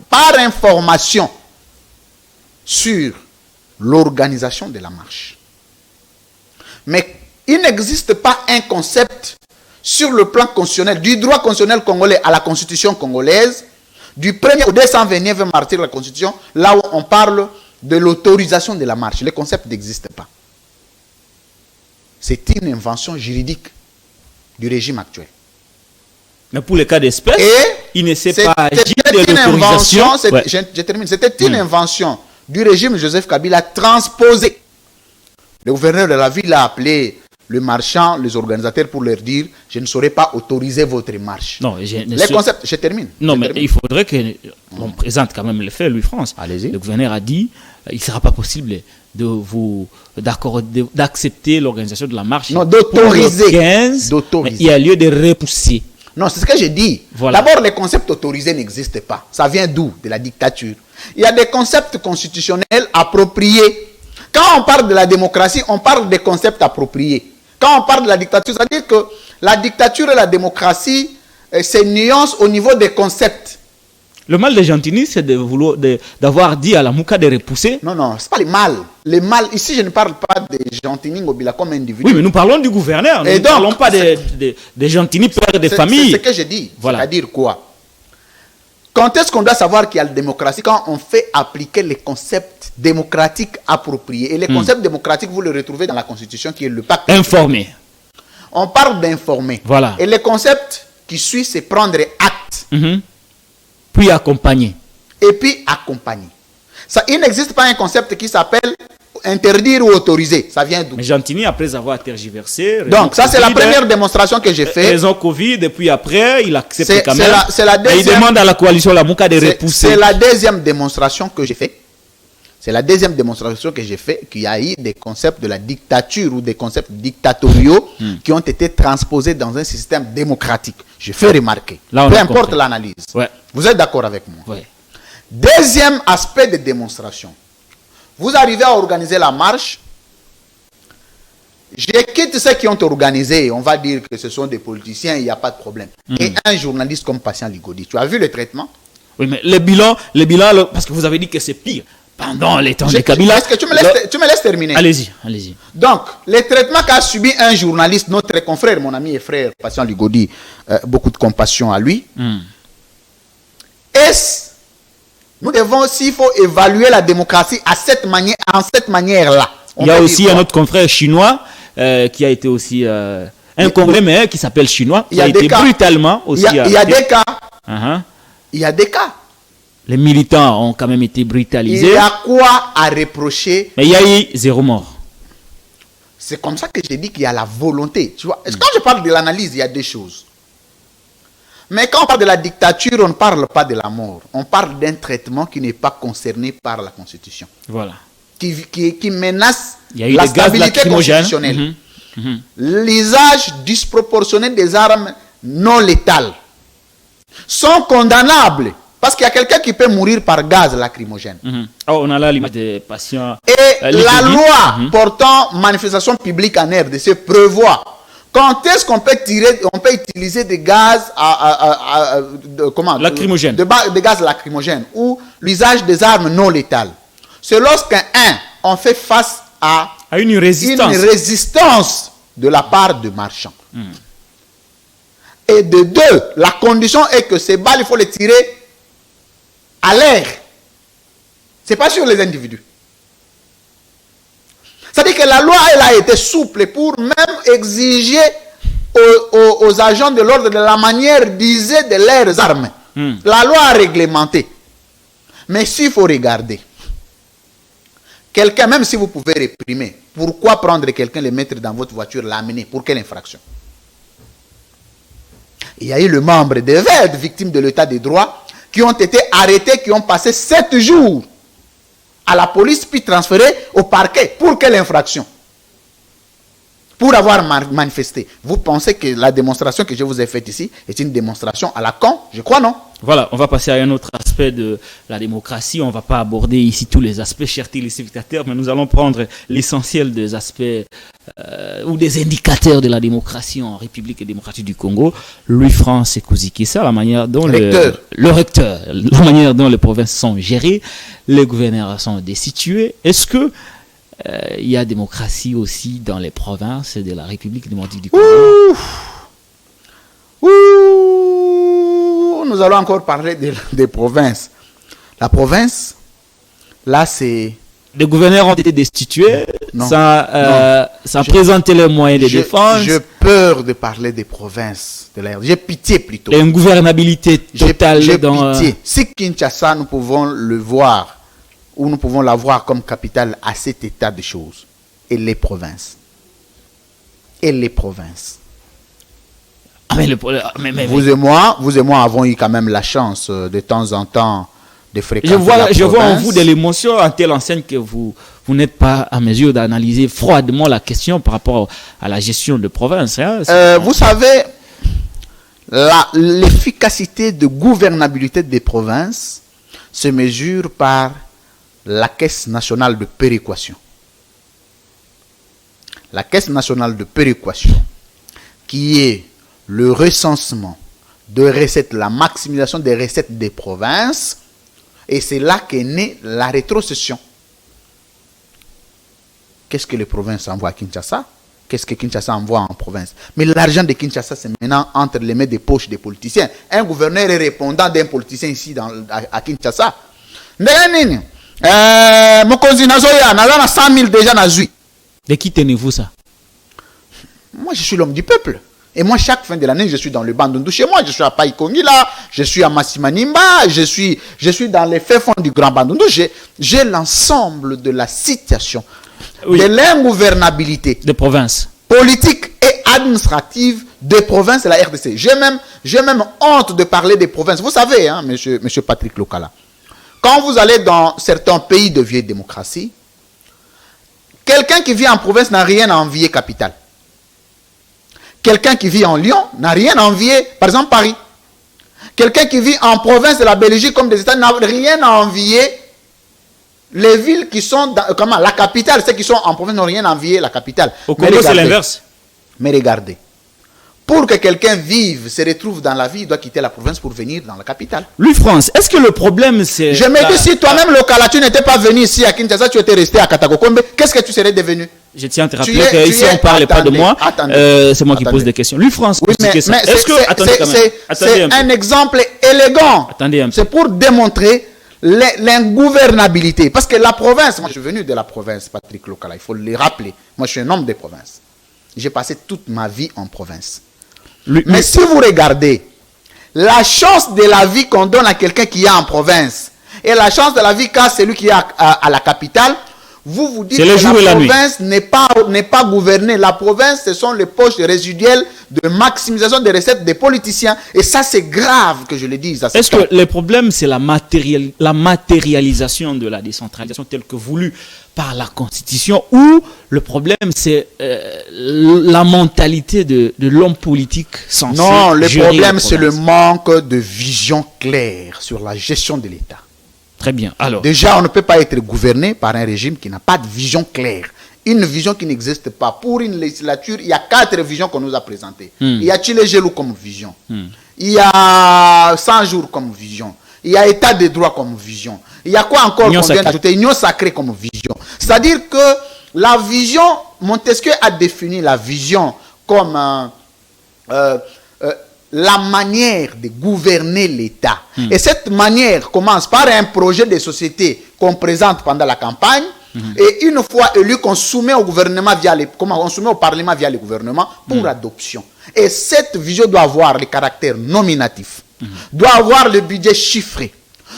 par information sur l'organisation de la marche. Mais il n'existe pas un concept sur le plan constitutionnel, du droit constitutionnel congolais à la constitution congolaise, du 1er au 229e article de la constitution, là où on parle de l'autorisation de la marche. Le concept n'existe pas. C'est une invention juridique du régime actuel. Mais pour les cas d'espèce, il ne s'est pas agi de l'autorisation. Ouais. Je termine. C'était une invention du régime Joseph Kabila transposée. Le gouverneur de la ville a appelé le marchand, les organisateurs pour leur dire « Je ne saurais pas autoriser votre marche ». Non, je termine. Non, mais il faudrait qu'on présente quand même les faits, Louis-France. Allez-y. Le gouverneur a dit il ne sera pas possible d'accepter l'organisation de la marche. Non, d'autoriser. Mais il y a lieu de repousser. Non, c'est ce que j'ai dit. Voilà. D'abord, les concepts autorisés n'existent pas. Ça vient d'où? De la dictature. Il y a des concepts constitutionnels appropriés. Quand on parle de la démocratie, on parle des concepts appropriés. Quand on parle de la dictature, c'est-à-dire que la dictature et la démocratie, c'est nuance au niveau des concepts. Le mal de Gentilly, c'est d'avoir dit à la Mouka de repousser. Non, non, c'est pas le mal. Le mal, ici, je ne parle pas de Gentilly Ngobila comme individu. Oui, mais nous parlons du gouverneur. Nous ne parlons pas de Gentilly, père de famille. C'est ce que j'ai dit. Voilà. C'est-à-dire quoi? Quand est-ce qu'on doit savoir qu'il y a la démocratie? Quand on fait appliquer les concepts démocratiques appropriés. Et les concepts démocratiques, vous les retrouvez dans la Constitution qui est le pacte. Informer. On parle d'informer. Voilà. Et les concepts qui suivent, c'est prendre acte. Puis accompagner. Et puis accompagner. Ça, il n'existe pas un concept qui s'appelle interdire ou autoriser. Ça vient d'où? Mais Gentilly, après avoir tergiversé. Donc, ça, c'est la première démonstration que j'ai faite. Raison Covid, et puis après, il accepte quand même. Et il demande à la coalition la Mouka de repousser. C'est la deuxième démonstration que j'ai faite. C'est la deuxième démonstration que j'ai faite qu'il y a eu des concepts de la dictature ou des concepts dictatoriaux qui ont été transposés dans un système démocratique. Je fais remarquer. Là, peu importe l'analyse. Ouais. Vous êtes d'accord avec moi? Ouais. Deuxième aspect de démonstration. Vous arrivez à organiser la marche. Je quitte ceux qui ont organisé. On va dire que ce sont des politiciens, il n'y a pas de problème. Et un journaliste comme Patient Ligodi. Tu as vu le traitement? Oui, mais le bilan, parce que vous avez dit que c'est pire. Pendant les temps de Kabila. Est-ce que tu me laisses terminer? Allez-y, allez-y. Donc, le traitement qu'a subi un journaliste, notre confrère, mon ami et frère, Patient Ligodi, beaucoup de compassion à lui. Est-ce, nous devons, s'il faut évaluer la démocratie en cette manière-là. Il y a aussi un autre confrère chinois qui a été aussi un congrès, mais qui s'appelle Chinois, qui a été brutalement aussi. Il y a des cas. Il y a des cas. Les militants ont quand même été brutalisés. Il y a quoi à reprocher? Mais il y a eu 0 mort. C'est comme ça que j'ai dit qu'il y a la volonté. Tu vois, quand je parle de l'analyse, il y a deux choses. Mais quand on parle de la dictature, on ne parle pas de la mort. On parle d'un traitement qui n'est pas concerné par la Constitution. Voilà. Qui menace la stabilité constitutionnelle. L'usage disproportionné des armes non létales sont condamnables. Parce qu'il y a quelqu'un qui peut mourir par gaz lacrymogène. On a là l'image des patients. Et la loi portant manifestation publique en RDC prévoit quand est-ce qu'on peut utiliser des gaz lacrymogènes. Des gaz lacrymogènes ou l'usage des armes non létales. C'est on fait face à une résistance de la part de marchands. Et de deux, la condition est que ces balles, il faut les tirer à l'air. Ce n'est pas sur les individus. C'est-à-dire que la loi, elle a été souple pour même exiger aux agents de l'ordre de la manière d'user de leurs armes. La loi a réglementé. Mais s'il faut regarder, quelqu'un, même si vous pouvez réprimer, pourquoi prendre quelqu'un, le mettre dans votre voiture, l'amener? Pour quelle infraction? Il y a eu le membre des Verts, victimes de l'état de droit, qui ont été arrêtés, qui ont passé 7 jours à la police, puis transférés au parquet. Pour quelle infraction? Pour avoir manifesté. Vous pensez que la démonstration que je vous ai faite ici est une démonstration à la con? Je crois non. Voilà, on va passer à un autre aspect de la démocratie. On ne va pas aborder ici tous les aspects, chers téléspectateurs, mais nous allons prendre l'essentiel des aspects ou des indicateurs de la démocratie en République démocratique du Congo. Louis-Franc Sékou Kissa, la manière dont le recteur, la manière dont les provinces sont gérées, les gouverneurs sont destitués. Est-ce que il y a démocratie aussi dans les provinces de la République démocratique du Congo? Nous allons encore parler des provinces. La province, là, c'est... Les gouverneurs ont été destitués, ça présentait les moyens de défense. J'ai peur de parler des provinces. J'ai pitié plutôt. Une gouvernabilité totale. J'ai pitié. Si Kinshasa, nous pouvons le voir, ou nous pouvons la voir comme capitale à cet état de choses. Et les provinces. Vous et moi avons eu quand même la chance de temps en temps de fréquenter je vois en vous de l'émotion en telle enseigne que vous n'êtes pas à mesure d'analyser froidement la question par rapport à la gestion de province. Hein. Vous savez, l'efficacité de gouvernabilité des provinces se mesure par la Caisse nationale de péréquation. La Caisse nationale de péréquation, qui est le recensement de recettes, la maximisation des recettes des provinces, et c'est là qu'est née la rétrocession. Qu'est-ce que les provinces envoient à Kinshasa? Qu'est-ce que Kinshasa envoie en province? Mais l'argent de Kinshasa, c'est maintenant entre les mains des poches des politiciens. Un gouverneur est répondant d'un politicien ici à Kinshasa. De qui tenez-vous ça? Moi, je suis l'homme du peuple. Et moi, chaque fin de l'année, je suis dans le Bandundu chez moi. Je suis à Païkongila, je suis à Massimanimba, je suis dans les faits fonds du Grand Bandundu. J'ai l'ensemble de la situation, de l'ingouvernabilité des provinces, politique et administrative des provinces de la RDC. J'ai même honte de parler des provinces. Vous savez, hein, monsieur Patrick Lokala, quand vous allez dans certains pays de vieille démocratie, quelqu'un qui vit en province n'a rien à envier capitale. Quelqu'un qui vit en Lyon n'a rien à envier, par exemple, Paris. Quelqu'un qui vit en province de la Belgique comme des États n'a rien à envier les villes qui sont dans la capitale. Ceux qui sont en province n'ont rien à envier la capitale. Au Congo, c'est l'inverse. Mais regardez, pour que quelqu'un vive, se retrouve dans la vie, il doit quitter la province pour venir dans la capitale. Louis-France, est-ce que le problème c'est... Je me dis, si toi-même, Lokala, tu n'étais pas venu ici à Kinshasa, tu étais resté à Katakokombe, qu'est-ce que tu serais devenu? Je tiens à te rappeler qu'ici on ne parle pas de moi, c'est moi qui pose des questions. Louis-France, oui, mais c'est un exemple élégant. Attendez un peu. C'est pour démontrer l'ingouvernabilité. Parce que la province, moi je suis venu de la province, Patrick Lokala, il faut le rappeler. Moi je suis un homme des provinces. J'ai passé toute ma vie en province. Mais si vous regardez, la chance de la vie qu'on donne à quelqu'un qui est en province et la chance de la vie qu'a celui qui est à la capitale, vous dites que la province n'est pas gouvernée. La province, ce sont les poches résiduelles de maximisation des recettes des politiciens. Et ça, c'est grave que je le dise. Est-ce que le problème, c'est la matérialisation de la décentralisation telle que voulue par la Constitution, ou le problème, c'est la mentalité de l'homme politique censé gérer? Non, le problème, c'est le manque de vision claire sur la gestion de l'État. Très bien. Alors, déjà, on ne peut pas être gouverné par un régime qui n'a pas de vision claire. Une vision qui n'existe pas. Pour une législature, il y a 4 visions qu'on nous a présentées. Il y a Tchilegelou comme vision. Il y a 100 jours comme vision. Il y a État de droit comme vision. Il y a quoi encore qu'on vient d'ajouter? Union sacrée comme vision. C'est-à-dire que la vision, Montesquieu a défini la vision comme la manière de gouverner l'État. Et cette manière commence par un projet de société qu'on présente pendant la campagne. Et une fois élu, qu'on soumet au gouvernement on soumet au Parlement via le gouvernement pour adoption. Et cette vision doit avoir le caractère nominatif, doit avoir le budget chiffré,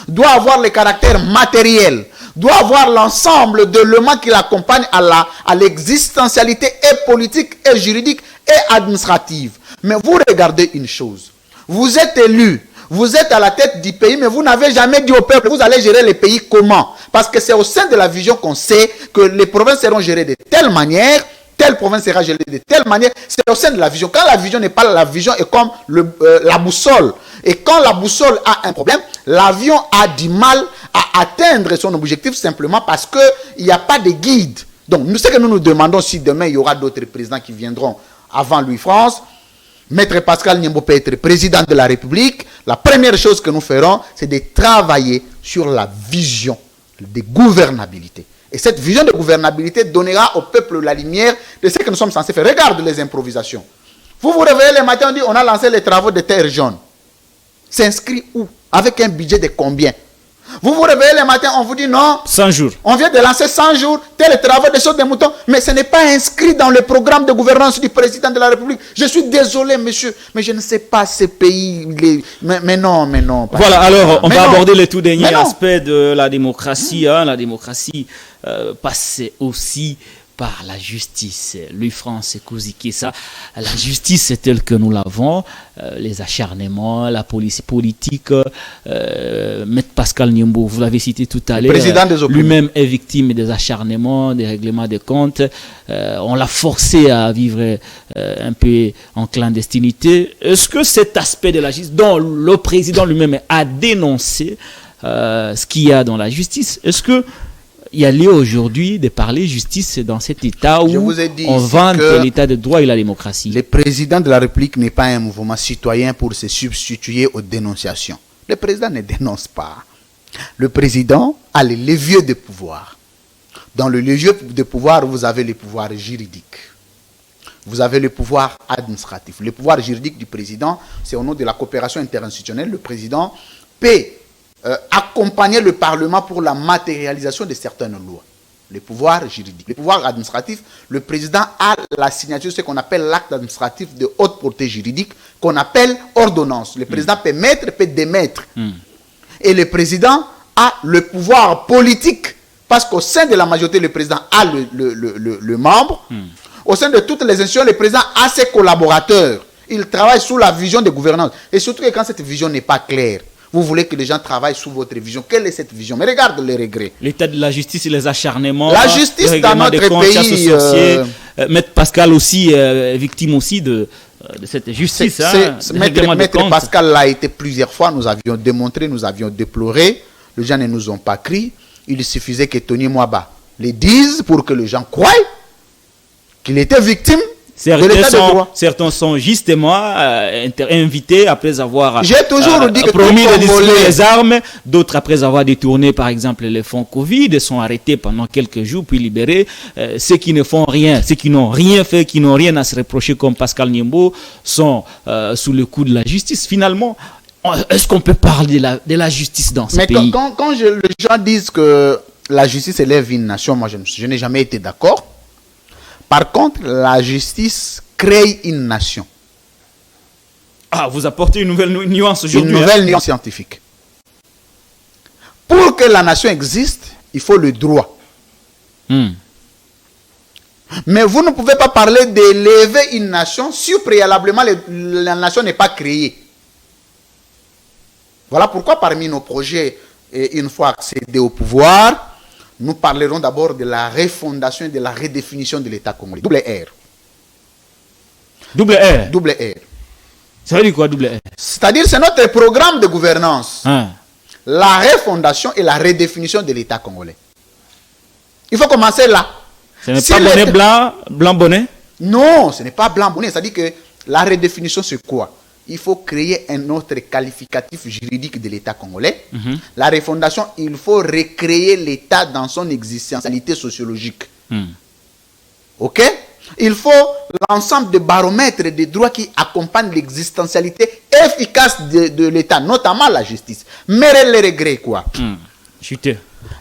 doit avoir le caractère matériel, doit avoir l'ensemble de l'éléments qui l'accompagnent à l'existentialité et politique et juridique et administrative. Mais vous regardez une chose, vous êtes élu, vous êtes à la tête du pays, mais vous n'avez jamais dit au peuple, vous allez gérer le pays comment? Parce que c'est au sein de la vision qu'on sait que les provinces seront gérées de telle manière telle province sera gérée de telle manière. C'est au sein de la vision. Quand la vision n'est pas là, la vision est comme la boussole. Et quand la boussole a un problème, l'avion a du mal à atteindre son objectif simplement parce qu'il n'y a pas de guide. Donc, ce que nous nous demandons, si demain il y aura d'autres présidents qui viendront avant Louis-France, Maître Pascal Niembo peut être président de la République, la première chose que nous ferons, c'est de travailler sur la vision de gouvernabilité. Et cette vision de gouvernabilité donnera au peuple la lumière de ce que nous sommes censés faire. Regarde les improvisations. Vous vous réveillez le matin, on dit on a lancé les travaux de terre jaune. C'est inscrit où? Avec un budget de combien? Vous vous réveillez le matin, on vous dit non. 100 jours. On vient de lancer 100 jours, tels travaux de saut des moutons, mais ce n'est pas inscrit dans le programme de gouvernance du président de la République. Je suis désolé, monsieur, mais je ne sais pas ces pays. Mais non. Voilà, alors on va aborder le tout dernier aspect de la démocratie. La démocratie passe aussi par la justice. Louis-France Koziki, ça, la justice est telle que nous l'avons, les acharnements, la police politique, Maître Pascal Niembo, vous l'avez cité tout à l'heure, lui-même est victime des acharnements, des règlements de comptes, on l'a forcé à vivre un peu en clandestinité. Est-ce que cet aspect de la justice, dont le président lui-même a dénoncé ce qu'il y a dans la justice, est-ce que il y a lieu aujourd'hui de parler justice dans cet État où on vante l'État de droit et la démocratie? Le président de la République n'est pas un mouvement citoyen pour se substituer aux dénonciations. Le président ne dénonce pas. Le président a les leviers de pouvoir. Dans le levier de pouvoir, vous avez le pouvoir juridique. Vous avez le pouvoir administratif. Le pouvoir juridique du président, c'est au nom de la coopération interinstitutionnelle. Le président peut accompagner le Parlement pour la matérialisation de certaines lois. Le pouvoir juridique. Le pouvoir administratif, le président a la signature, ce qu'on appelle l'acte administratif de haute portée juridique, qu'on appelle ordonnance. Le président peut mettre, peut démettre. Et le président a le pouvoir politique, parce qu'au sein de la majorité, le président a le membre. Au sein de toutes les institutions, le président a ses collaborateurs. Il travaille sous la vision de gouvernance. Et surtout quand cette vision n'est pas claire, vous voulez que les gens travaillent sous votre vision. Quelle est cette vision? Mais regarde les regrets. L'état de la justice et les acharnements. La justice dans notre pays. Maître Pascal aussi, victime aussi de cette justice. Maître Pascal l'a été plusieurs fois. Nous avions démontré, nous avions déploré. Les gens ne nous ont pas crié. Il suffisait que Tony Mwaba le dise pour que les gens croient qu'il était victime. Certains sont justement invités après avoir promis de distribuer les armes, d'autres après avoir détourné par exemple les fonds Covid, sont arrêtés pendant quelques jours puis libérés. Ceux qui ne font rien, ceux qui n'ont rien fait, qui n'ont rien à se reprocher comme Pascal Niembo sont sous le coup de la justice. Finalement, est-ce qu'on peut parler de la justice dans ce pays? Quand les gens disent que la justice élève une nation, moi je n'ai jamais été d'accord. Par contre, la justice crée une nation. Ah, vous apportez une nouvelle nuance aujourd'hui. Une nouvelle nuance scientifique. Pour que la nation existe, il faut le droit. Mais vous ne pouvez pas parler d'élever une nation si préalablement la nation n'est pas créée. Voilà pourquoi parmi nos projets, une fois accédé au pouvoir, nous parlerons d'abord de la refondation et de la redéfinition de l'État congolais. Double R. Double R. Double R. Ça veut dire quoi, double R? C'est-à-dire, c'est notre programme de gouvernance. La refondation et la redéfinition de l'État congolais. Il faut commencer là. Ce n'est pas bonnet blanc, blanc bonnet? Non, ce n'est pas blanc bonnet. C'est-à-dire que la redéfinition, c'est quoi? Il faut créer un autre qualificatif juridique de l'État congolais. La refondation, il faut recréer l'État dans son existentialité sociologique. Ok? Il faut l'ensemble de baromètres et de droits qui accompagnent l'existentialité efficace de l'État, notamment la justice. Mais les regrets, quoi.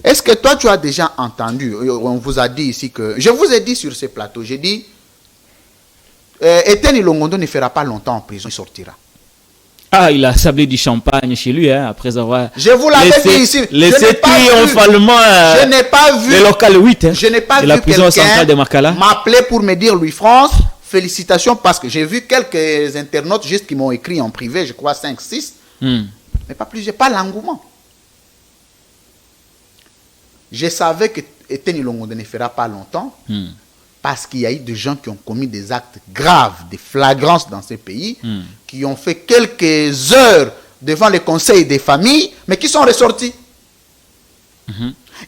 Est-ce que toi, tu as déjà entendu, on vous a dit ici que... Je vous ai dit sur ce plateau, j'ai dit... Etienne Longondo ne fera pas longtemps en prison, il sortira. Ah, il a sablé du champagne chez lui, après avoir... Je vous l'avais dit ici. Laissé triomphalement je n'ai pas vu... le local 8, je n'ai pas de la prison centrale de Makala. M'appeler pour me dire, Louis-France, félicitations, parce que j'ai vu quelques internautes juste qui m'ont écrit en privé, je crois 5, 6, mais pas plus, j'ai pas l'engouement. Je savais que Etienne Longondo ne fera pas longtemps. Parce qu'il y a eu des gens qui ont commis des actes graves, des flagrances dans ces pays, qui ont fait quelques heures devant les conseils des familles, mais qui sont ressortis.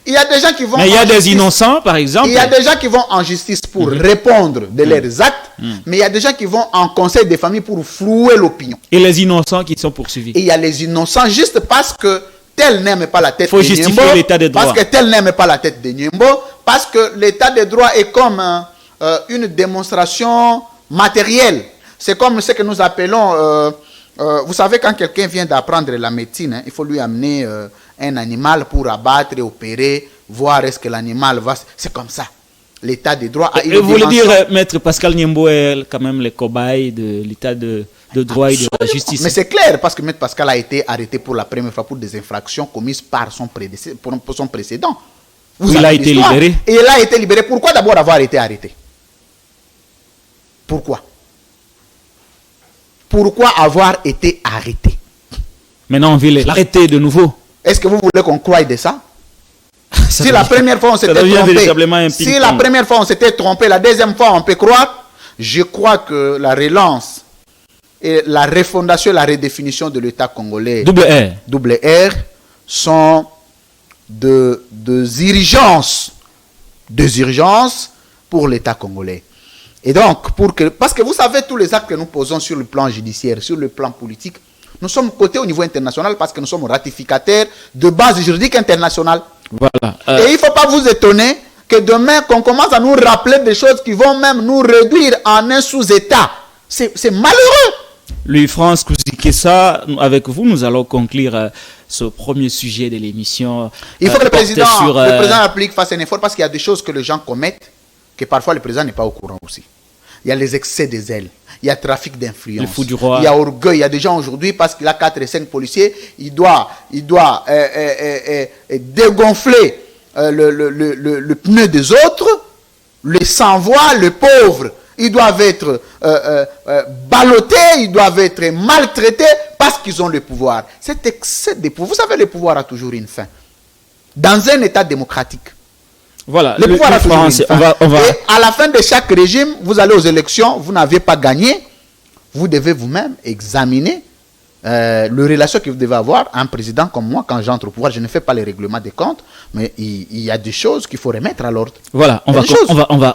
Il y a des gens qui vont. Mais il y a des innocents, par exemple. Il y a des gens qui vont en justice pour répondre de leurs actes, mais il y a des gens qui vont en conseil des familles pour flouer l'opinion. Et les innocents qui sont poursuivis. Et il y a les innocents juste parce que tel n'aime pas la tête de Nyembo. Il faut justifier l'état de droit. Parce que tel n'aime pas la tête de Nyembo. Parce que l'état de droit est comme une démonstration matérielle. C'est comme ce que nous appelons... vous savez, quand quelqu'un vient d'apprendre la médecine, hein, il faut lui amener un animal pour abattre et opérer, voir est-ce que l'animal va... C'est comme ça. L'état de droit a une dimension... Vous voulez dire, Maître Pascal Nyembo est quand même le cobaye de l'état de droit et de la justice. Mais c'est clair, parce que Maître Pascal a été arrêté pour la première fois pour des infractions commises par son précédent. Il a été libéré. Et il a été libéré. Pourquoi d'abord avoir été arrêté? Pourquoi? Pourquoi avoir été arrêté? Maintenant, on veut l'arrêter de nouveau. Est-ce que vous voulez qu'on croie de ça? Si la première fois on s'était trompé, si la première fois on s'était trompé, la deuxième fois on peut croire. Je crois que la relance et la refondation, la redéfinition de l'État congolais, double R, sont des urgences pour l'État congolais. Et donc, parce que vous savez, tous les actes que nous posons sur le plan judiciaire, sur le plan politique, nous sommes cotés au niveau international parce que nous sommes ratificataires de base juridique internationale. Voilà. Et il ne faut pas vous étonner que demain, qu'on commence à nous rappeler des choses qui vont même nous réduire en un sous-État. C'est malheureux. Louis-France Kouzi-Kessa, avec vous, nous allons conclure ce premier sujet de l'émission. Il faut que le président de la République fasse un effort parce qu'il y a des choses que les gens commettent que parfois le président n'est pas au courant aussi. Il y a les excès des ailes, il y a trafic d'influence, il y a orgueil. Il y a des gens aujourd'hui, parce qu'il a 4 et 5 policiers, il doit dégonfler le pneu des autres, les sans-voix, le pauvre. Ils doivent être ballottés, ils doivent être maltraités parce qu'ils ont le pouvoir. Cet excès de pouvoir, vous savez, le pouvoir a toujours une fin. Dans un État démocratique, voilà, le pouvoir a toujours une fin. Et à la fin de chaque régime, vous allez aux élections, vous n'avez pas gagné, vous devez vous-même examiner les relations que vous devez avoir. Un président comme moi, quand j'entre au pouvoir, je ne fais pas les règlements des comptes, mais il y a des choses qu'il faut remettre à l'ordre. Voilà, on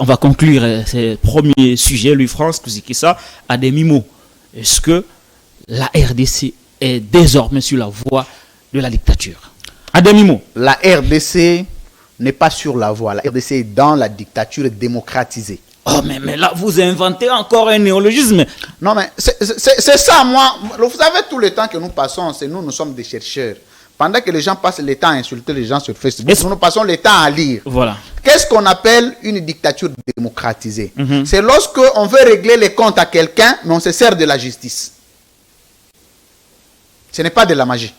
va conclure ce premier sujet, Louis-France Kouzi-Kessa, à demi-mot. Est-ce que la RDC est désormais sur la voie de la dictature? À demi-mot. La RDC n'est pas sur la voie. La RDC est dans la dictature démocratisée. Oh, mais là, vous inventez encore un néologisme. Non, mais c'est ça, moi. Vous savez, tout le temps que nous passons, c'est nous sommes des chercheurs. Pendant que les gens passent le temps à insulter les gens sur Facebook, nous passons le temps à lire. Voilà. Qu'est-ce qu'on appelle une dictature démocratisée? C'est lorsque on veut régler les comptes à quelqu'un, mais on se sert de la justice. Ce n'est pas de la magie.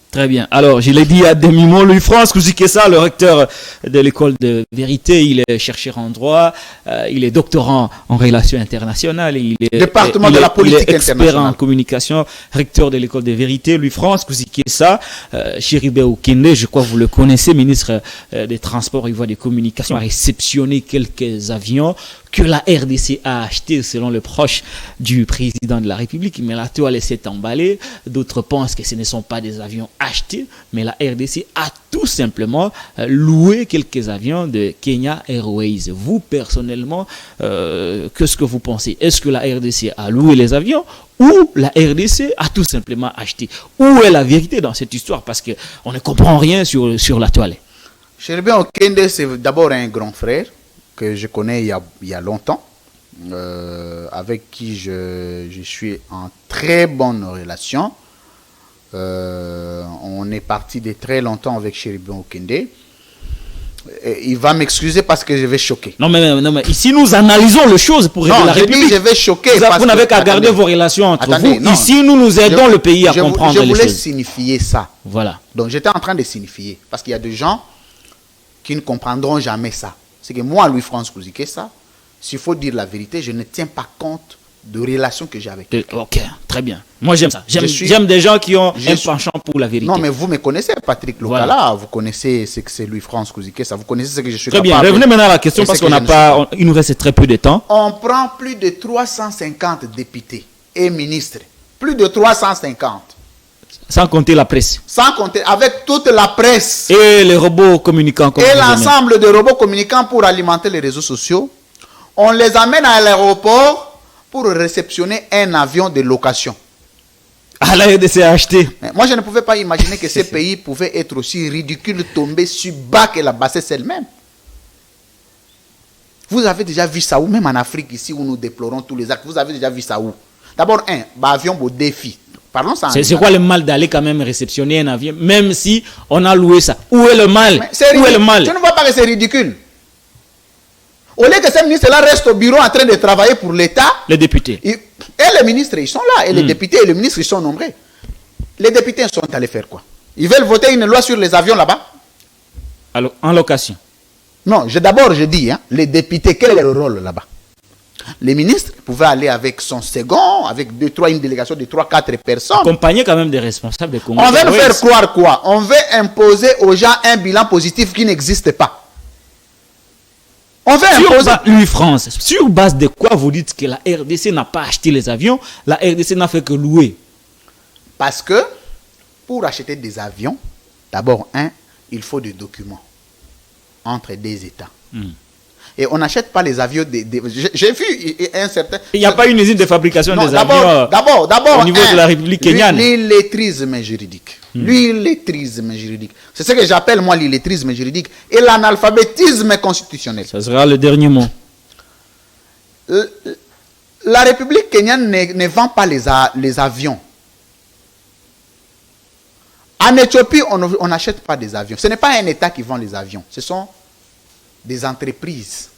Très bien. Alors, je l'ai dit à demi-mot, Louis-France Kouzi-Kessa, le recteur de l'école de vérité, il est chercheur en droit, il est doctorant en relations internationales, il est département de la politique internationale, expert en communication, recteur de l'école de vérité, Louis-France Kouzi-Kessa, Chéribé Okende, je crois que vous le connaissez, ministre des Transports et Voies de Communication, a réceptionné quelques avions que la RDC a acheté selon le proche du président de la République, mais la toile s'est emballée. D'autres pensent que ce ne sont pas des avions achetés, mais la RDC a tout simplement loué quelques avions de Kenya Airways. Vous, personnellement, qu'est-ce que vous pensez? Est-ce que la RDC a loué les avions ou la RDC a tout simplement acheté? Où est la vérité dans cette histoire? Parce qu'on ne comprend rien sur la toile. Chéribé Okende, c'est d'abord un grand frère que je connais il y a longtemps, avec qui je suis en très bonne relation. On est parti de très longtemps avec Chéribé Okende. Il va m'excuser parce que je vais choquer. Non mais ici nous analysons les choses pour régler la République. Je vais choquer. Vous n'avez qu'à garder vos relations entre vous. Non, ici nous aidons le pays à comprendre les choses. Je voulais signifier ça. Voilà. Donc j'étais en train de signifier. Parce qu'il y a des gens qui ne comprendront jamais ça. C'est que moi, Louis-France Kouzi-Kessa, s'il faut dire la vérité, je ne tiens pas compte de relation que j'ai avec eux. Ok, très bien. Moi, j'aime ça. suis- J'aime des gens qui ont je un suis- penchant pour la vérité. Non, mais vous me connaissez, Patrick Lokala. Voilà. Vous connaissez ce que c'est Louis-France Kouzike. Ça, vous connaissez ce que je suis Très bien. capable. Revenez maintenant à la question Et parce ce que qu'on n'a je ne pas, il nous reste très peu de temps. On prend plus de 350 députés et ministres. Plus de 350. Sans compter la presse. Sans compter avec toute la presse Et les robots communicants. Comme et vous aimez. l'ensemble de robots communicants pour alimenter les réseaux sociaux. On les amène à l'aéroport pour réceptionner un avion de location. À la RDC a acheté. Mais moi, je ne pouvais pas imaginer que ces pays pouvaient être aussi ridicules, tomber si bas que la bassesse elle-même. Vous avez déjà vu ça où, même en Afrique, ici, où nous déplorons tous les actes, vous avez déjà vu ça où? D'abord, avion au défi. Parlons ça. C'est quoi le mal d'aller quand même réceptionner un avion, même si on a loué ça? Où est le mal? Mais c'est Où est le ridicule. mal? Tu ne vois pas que c'est ridicule? Au lieu que ces ministres-là restent au bureau en train de travailler pour l'État, Les députés. et les ministres, ils sont là. Et les députés et les ministres, ils sont nombreux. Les députés sont allés faire quoi? Ils veulent voter une loi sur les avions là-bas? Alors, en location. Non, d'abord, je dis, hein, les députés, quel est leur rôle là-bas? Les ministres pouvaient aller avec son second, avec une délégation de 3-4 personnes. Accompagné quand même des responsables des Congo. On veut nous faire croire quoi? On veut imposer aux gens un bilan positif qui n'existe pas. On veut imposer... Louis-France, sur base de quoi vous dites que la RDC n'a pas acheté les avions? La RDC n'a fait que louer. Parce que pour acheter des avions, d'abord, il faut des documents entre des États. Et on n'achète pas les avions. J'ai vu un certain... Il n'y a pas une usine de fabrication Non, des avions d'abord, au niveau de la République kenyane. L'illettrisme juridique. L'illettrisme juridique. C'est ce que j'appelle moi l'illettrisme juridique et l'analphabétisme constitutionnel. Ça sera le dernier mot. La République kenyane ne vend pas les avions. En Éthiopie, on n'achète pas des avions. Ce n'est pas un État qui vend les avions. Ce sont des entreprises.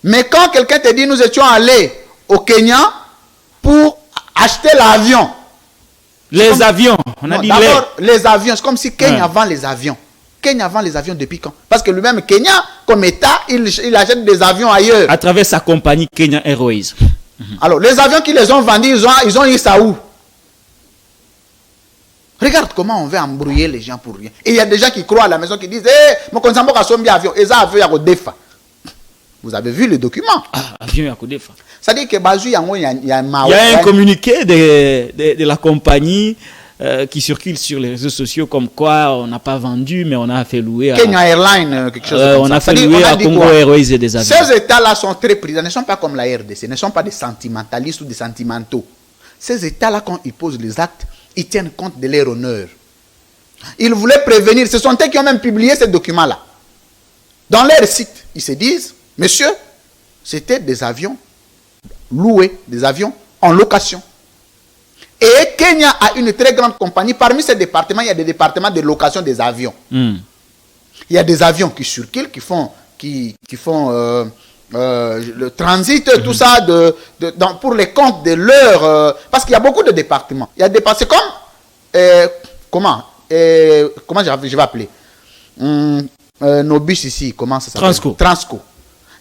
Mais quand quelqu'un te dit, nous étions allés au Kenya pour acheter l'avion. Les avions, on a Non, dit d'abord, les avions, c'est comme si Kenya vend les avions. Kenya vend les avions depuis quand? Parce que lui-même, Kenya, comme État, il achète des avions ailleurs. à travers sa compagnie Kenya Airways. Alors, les avions qui les ont vendus, ils ont eu ça où? Regarde comment on veut embrouiller les gens pour rien. Et il y a des gens qui croient à la maison qui disent, mon consambo a son avion, et ça avion à Defa. Vous avez vu le document? Ah, avion à Kodefa. Ça dit que Bazou, il y a un communiqué de la compagnie qui circule sur les réseaux sociaux comme quoi on n'a pas vendu, mais on a fait louer à... Kenya Airlines, quelque chose comme on ça. a fait C'est-à-dire, louer on a à dit Congo quoi? Airways et des avions. Ces États-là sont très présents, ne sont pas comme la RDC, ne sont pas des sentimentalistes ou des sentimentaux. Ces États-là, quand ils posent les actes, ils tiennent compte de leur honneur. Ils voulaient prévenir. Ce sont eux qui ont même publié ces documents-là. Dans leur site, ils se disent, monsieur, c'était des avions loués, des avions en location. Et Kenya a une très grande compagnie. Parmi ces départements, il y a des départements de location des avions. Il y a des avions qui circulent, qui font le transit, tout ça, pour les comptes de leur... parce qu'il y a beaucoup de départements. Il y a des... C'est comme... comment je vais appeler nos bus ici, comment ça s'appelle? Transco.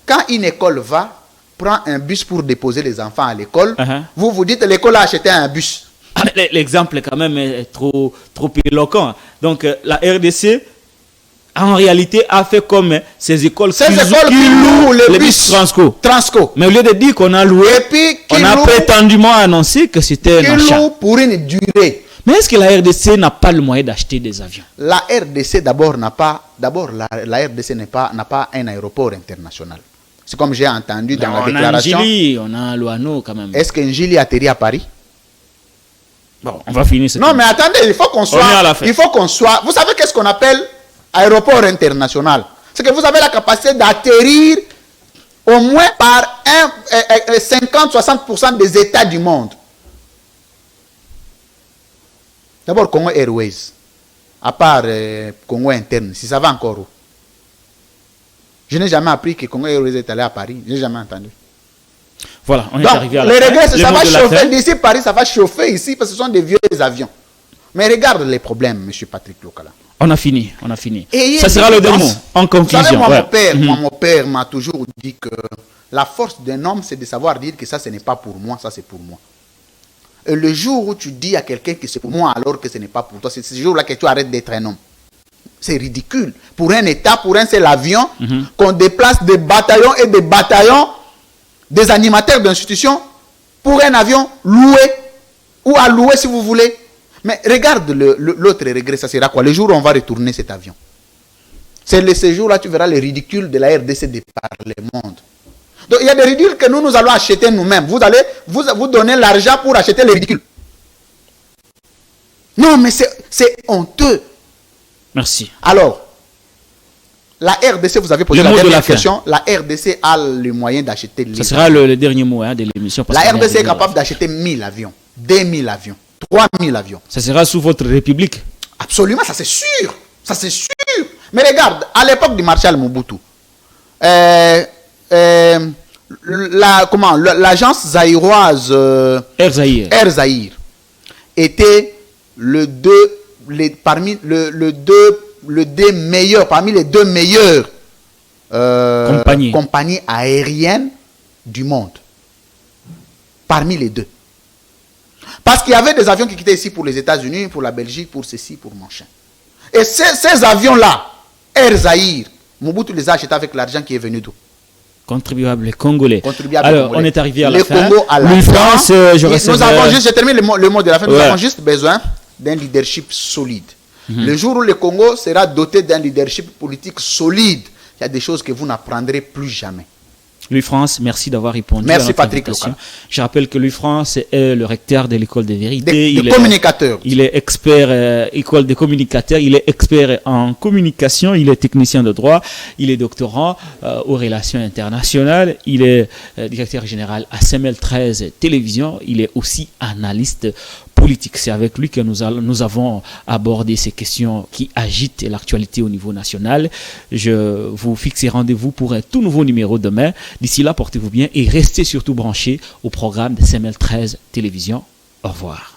Quand une école prend un bus pour déposer les enfants à l'école, vous vous dites l'école a acheté un bus. L'exemple quand même est trop éloquent. Donc la RDC en réalité a fait comme ces écoles qui louent les bus Transco. Mais au lieu de dire qu'on a loué, on a prétendument annoncé que c'était un achat. Pour une durée. Mais est-ce que la RDC n'a pas le moyen d'acheter des avions? La RDC d'abord n'a pas un aéroport international. C'est comme j'ai entendu dans la déclaration. On a Njili, on a Luano quand même. Est-ce que Njili atterrit à Paris? Bon, on va finir. Non, mais attendez, il faut qu'on soit. Vous savez qu'est-ce qu'on appelle aéroport international? C'est que vous avez la capacité d'atterrir au moins par 50-60% des États du monde. D'abord, Congo Airways, à part Congo interne, si ça va encore où? Je n'ai jamais appris que Congo Airways est allé à Paris. Je n'ai jamais entendu. Voilà, on est donc, arrivé à la fin. Les regrets, ça va chauffer d'ici Paris, ça va chauffer ici parce que ce sont des vieux avions. Mais regarde les problèmes, M. Patrick Lokala. On a fini, on a fini. Ayez Ça sera le dernier mot, en conclusion. Vous savez, moi, ouais. mon père m'a toujours dit que la force d'un homme, c'est de savoir dire que ça, ce n'est pas pour moi, ça, c'est pour moi. Et le jour où tu dis à quelqu'un que c'est pour moi alors que ce n'est pas pour toi, c'est ce jour-là que tu arrêtes d'être un homme. C'est ridicule. Pour un État, pour un seul avion, qu'on déplace des bataillons et des bataillons, des animateurs d'institutions, pour un avion loué, ou à louer si vous voulez. Mais regarde l'autre regret, ça sera quoi? Le jour où on va retourner cet avion. C'est ce jour-là, tu verras les ridicules de la RDC de par le monde. Donc il y a des ridicules que nous allons acheter nous-mêmes. Vous allez vous donner l'argent pour acheter les ridicules. Non, mais c'est honteux. Merci. Alors, la RDC, vous avez posé la dernière question. La RDC a le moyen d'acheter les. Ça sera le dernier mot de l'émission. La RDC est capable d'acheter 1000 avions, 2000 avions, 3000 avions. Ça sera sous votre république? Absolument, ça c'est sûr. Ça c'est sûr. Mais regarde, à l'époque du Marshal Mobutu, l'agence zaïroise Air Zaïre était parmi les deux meilleures compagnies aériennes du monde. Parmi les deux. Parce qu'il y avait des avions qui quittaient ici pour les États-Unis, pour la Belgique, pour ceci, pour machin. Et ces avions-là, Air Zaïre, Mobutu les a achetés avec l'argent qui est venu d'où? Contribuables congolais. Alors, on est arrivé à la fin. Le Congo à la France, je termine le mot de la fin. Nous avons juste besoin d'un leadership solide. Le jour où le Congo sera doté d'un leadership politique solide, il y a des choses que vous n'apprendrez plus jamais. Louis France, merci d'avoir répondu. Merci Patrick Local. Je rappelle que Louis France est le recteur de l'école de vérité. Il est communicateur. Il est expert école de communicateurs. Il est expert en communication. Il est technicien de droit. Il est doctorant aux relations internationales. Il est directeur général à CML 13 Télévision. Il est aussi analyste politique. C'est avec lui que nous avons abordé ces questions qui agitent l'actualité au niveau national. Je vous fixe rendez-vous pour un tout nouveau numéro demain. D'ici là, portez-vous bien et restez surtout branchés au programme de CML 13 Télévision. Au revoir.